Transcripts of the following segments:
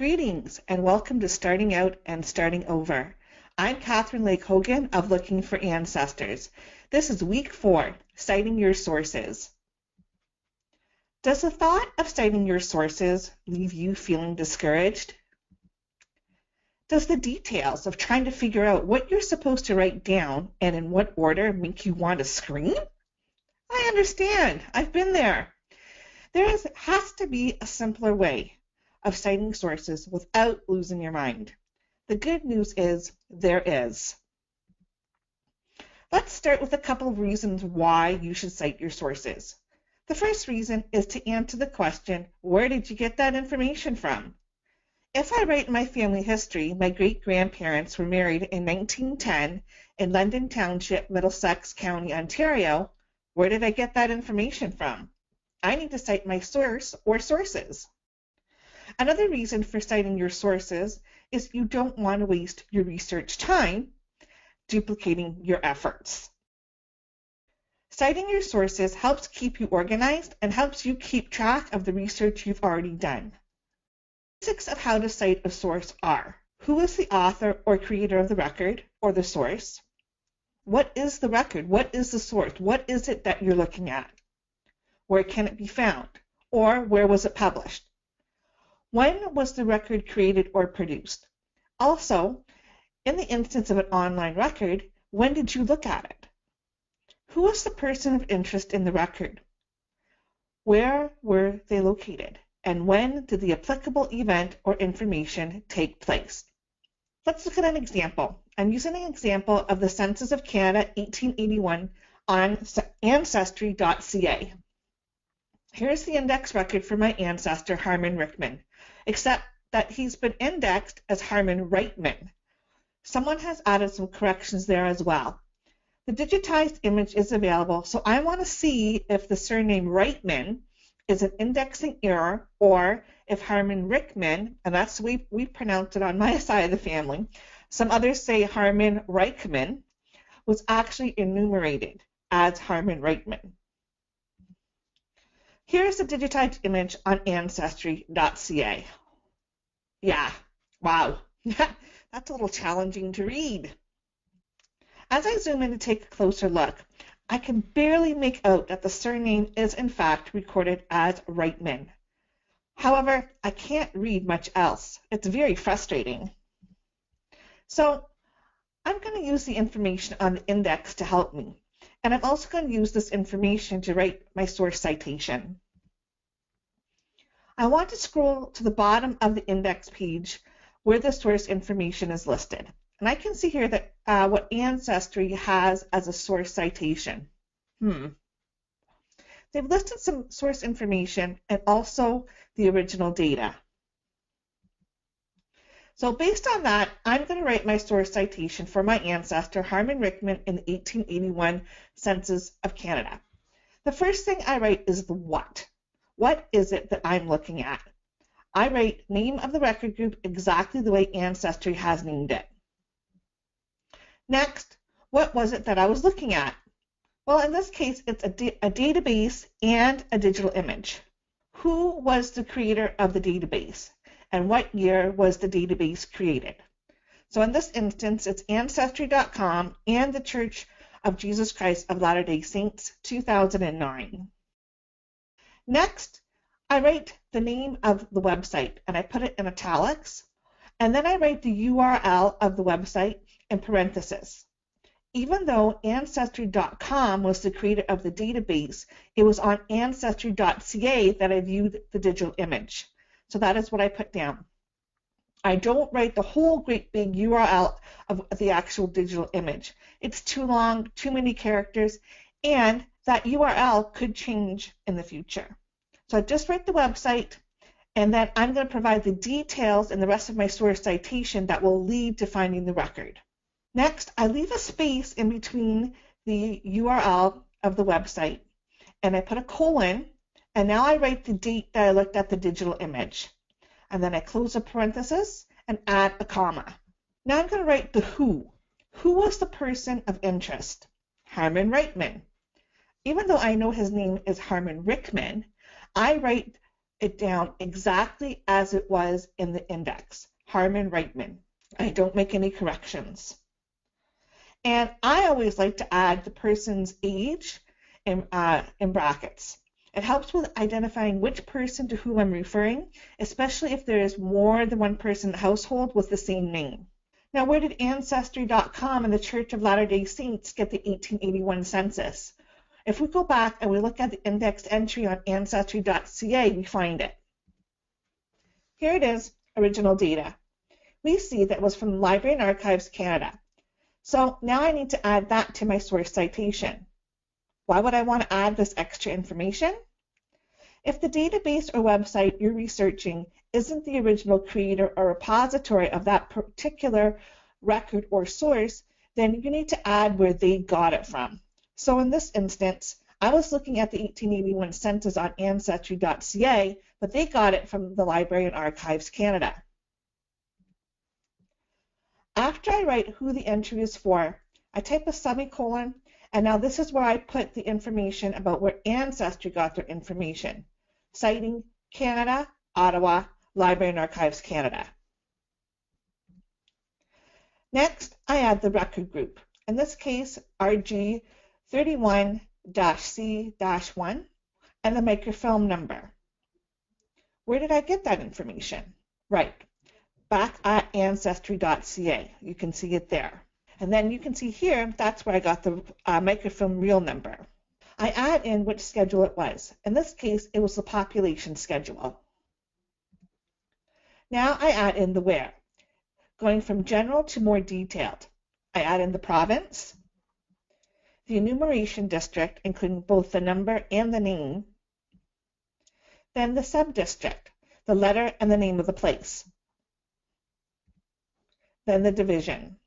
Greetings and welcome to Starting Out and Starting Over. I'm Catherine Lake Hogan of Looking for Ancestors. This is week 4, citing your sources. Does the thought of citing your sources leave you feeling discouraged? Does the details of trying to figure out what you're supposed to write down and in what order make you want to scream? I understand. I've been there. There has to be a simpler way of citing sources without losing your mind. The good news is there is. Let's start with a couple of reasons why you should cite your sources. The first reason is to answer the question, where did you get that information from? If I write my family history, my great-grandparents were married in 1910 in London Township, Middlesex County, Ontario, where did I get that information from? I need to cite my source or sources. Another reason for citing your sources is you don't want to waste your research time duplicating your efforts. Citing your sources helps keep you organized and helps you keep track of the research you've already done. Basics of how to cite a source are: who is the author or creator of the record or the source? What is the record? What is the source? What is it that you're looking at? Where can it be found? Or where was it published? When was the record created or produced? Also, in the instance of an online record, when did you look at it? Who was the person of interest in the record? Where were they located? And when did the applicable event or information take place? Let's look at an example. I'm using an example of the Census of Canada 1881 on ancestry.ca. Here's the index record for my ancestor, Harmon Rickman, except that he's been indexed as Harmon Reitman. Someone has added some corrections there as well. The digitized image is available, so I want to see if the surname Reitman is an indexing error or if Harmon Rickman, and that's the way we pronounce it on my side of the family, some others say Harmon Reichman, was actually enumerated as Harmon Reitman. Here's the digitized image on ancestry.ca. Yeah, wow, that's a little challenging to read. As I zoom in to take a closer look, I can barely make out that the surname is in fact recorded as Reitman. However, I can't read much else. It's very frustrating. So I'm going to use the information on the index to help me. And I'm also going to use this information to write my source citation. I want to scroll to the bottom of the index page where the source information is listed. And I can see here that what Ancestry has as a source citation. They've listed some source information and also the original data. So based on that, I'm going to write my source citation for my ancestor, Harmon Rickman, in the 1881 Census of Canada. The first thing I write is the what. What is it that I'm looking at? I write name of the record group exactly the way Ancestry has named it. Next, what was it that I was looking at? Well, in this case, it's a database and a digital image. Who was the creator of the database? And what year was the database created? So in this instance, it's Ancestry.com and the Church of Jesus Christ of Latter-day Saints, 2009. Next, I write the name of the website, and I put it in italics, and then I write the URL of the website in parentheses. Even though Ancestry.com was the creator of the database, it was on Ancestry.ca that I viewed the digital image. So that is what I put down. I don't write the whole great big URL of the actual digital image. It's too long, too many characters, and that URL could change in the future. So I just write the website, and then I'm going to provide the details in the rest of my source citation that will lead to finding the record. Next, I leave a space in between the URL of the website, and I put a colon, and now I write the date that I looked at the digital image. And then I close a parenthesis and add a comma. Now I'm going to write the who. Who was the person of interest? Harmon Reitman. Even though I know his name is Harmon Rickman, I write it down exactly as it was in the index, Harmon Reitman. I don't make any corrections. And I always like to add the person's age in brackets. It helps with identifying which person to whom I'm referring, especially if there is more than one person in the household with the same name. Now, where did Ancestry.com and the Church of Latter-day Saints get the 1881 census? If we go back and we look at the indexed entry on Ancestry.ca, we find it. Here it is, original data. We see that it was from the Library and Archives Canada. So now I need to add that to my source citation. Why would I want to add this extra information? If the database or website you're researching isn't the original creator or repository of that particular record or source, then you need to add where they got it from. So in this instance, I was looking at the 1881 census on Ancestry.ca, but they got it from the Library and Archives Canada. After I write who the entry is for, I type a semicolon, and now this is where I put the information about where Ancestry got their information. Citing, Canada, Ottawa, Library and Archives Canada. Next, I add the record group. In this case, RG 31-C-1 and the microfilm number. Where did I get that information? Right, back at Ancestry.ca. You can see it there. And then you can see here, that's where I got the microfilm reel number. I add in which schedule it was. In this case, it was the population schedule. Now I add in the where, going from general to more detailed. I add in the province, the enumeration district, including both the number and the name, then the sub-district, the letter and the name of the place, then the division.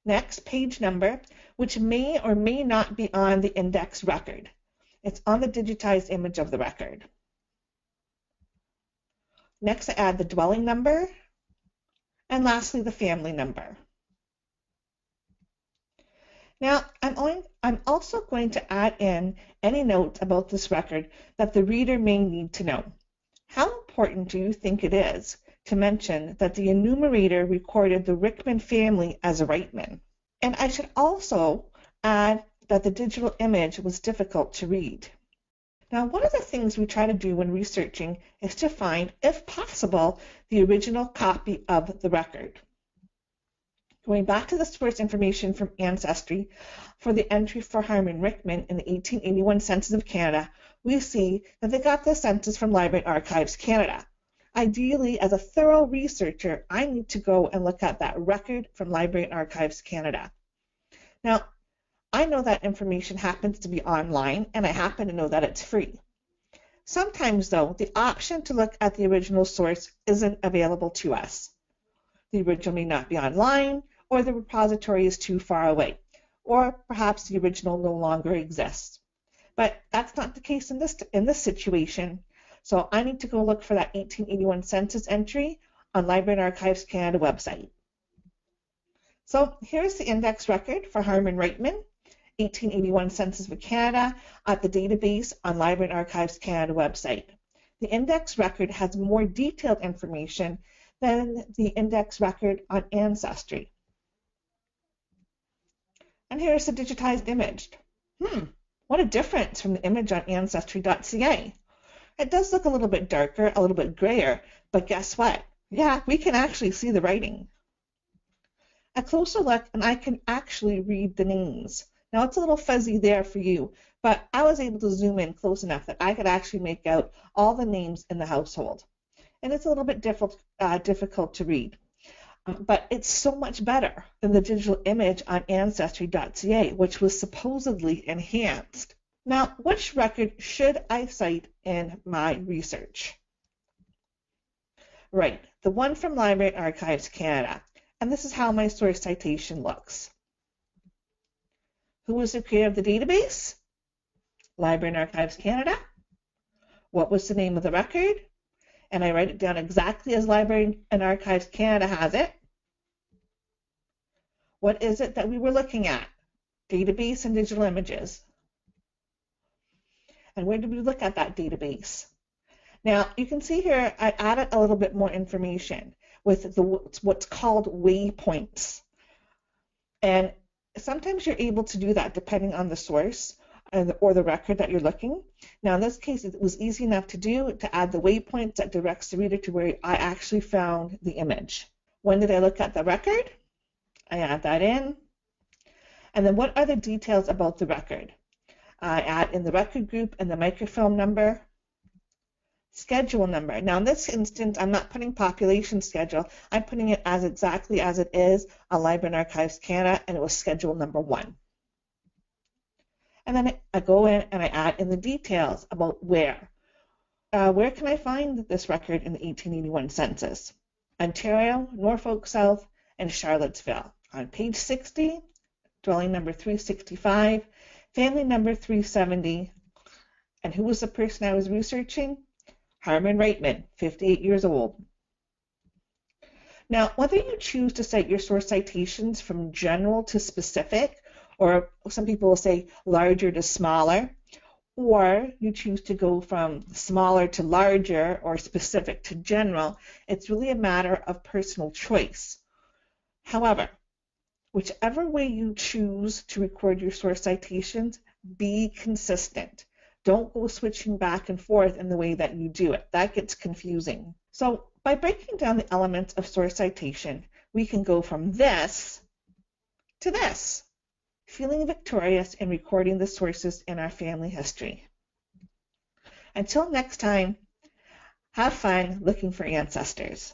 Next, page number, which may or may not be on the index record. It's on the digitized image of the record. Next, I add the dwelling number, and lastly, the family number. Now, I'm also going to add in any notes about this record that the reader may need to know. How important do you think it is to mention that the enumerator recorded the Rickman family as a Reitman? And I should also add that the digital image was difficult to read. Now, one of the things we try to do when researching is to find, if possible, the original copy of the record. Going back to the source information from Ancestry for the entry for Harmon Rickman in the 1881 Census of Canada, we see that they got the census from Library and Archives Canada. Ideally, as a thorough researcher, I need to go and look at that record from Library and Archives Canada. Now, I know that information happens to be online, and I happen to know that it's free. Sometimes, though, the option to look at the original source isn't available to us. The original may not be online, or the repository is too far away, or perhaps the original no longer exists. But that's not the case in this situation, so I need to go look for that 1881 census entry on Library and Archives Canada website. So here's the index record for Harmon Reitman, 1881 Census of Canada at the database on Library and Archives Canada website. The index record has more detailed information than the index record on Ancestry. And here's the digitized image. What a difference from the image on Ancestry.ca. It does look a little bit darker, a little bit grayer, but guess what? Yeah, we can actually see the writing. A closer look, and I can actually read the names. Now, it's a little fuzzy there for you, but I was able to zoom in close enough that I could actually make out all the names in the household. And it's a little bit difficult to read. But it's so much better than the digital image on Ancestry.ca, which was supposedly enhanced. Now, which record should I cite in my research? Right, the one from Library and Archives Canada. And this is how my source citation looks. Who was the creator of the database? Library and Archives Canada. What was the name of the record? And I write it down exactly as Library and Archives Canada has it. What is it that we were looking at? Database and digital images. And where did we look at that database? Now, you can see here I added a little bit more information with what's called waypoints. And sometimes you're able to do that depending on the source or the record that you're looking. Now, in this case, it was easy enough to do to add the waypoints that directs the reader to where I actually found the image. When did I look at the record? I add that in. And then what are the details about the record? I add in the record group and the microfilm number, schedule number. Now in this instance, I'm not putting population schedule. I'm putting it as exactly as it is on Library and Archives Canada, and it was schedule number 1. And then I go in and I add in the details about where. Where can I find this record in the 1881 census? Ontario, Norfolk South, and Charlottesville. On page 60, dwelling number 365, family number 370, and who was the person I was researching? Harmon Reitman, 58 years old. Now, whether you choose to cite your source citations from general to specific, or some people will say larger to smaller, or you choose to go from smaller to larger or specific to general, it's really a matter of personal choice. However, whichever way you choose to record your source citations, be consistent. Don't go switching back and forth in the way that you do it. That gets confusing. So by breaking down the elements of source citation, we can go from this to this, feeling victorious in recording the sources in our family history. Until next time, have fun looking for ancestors.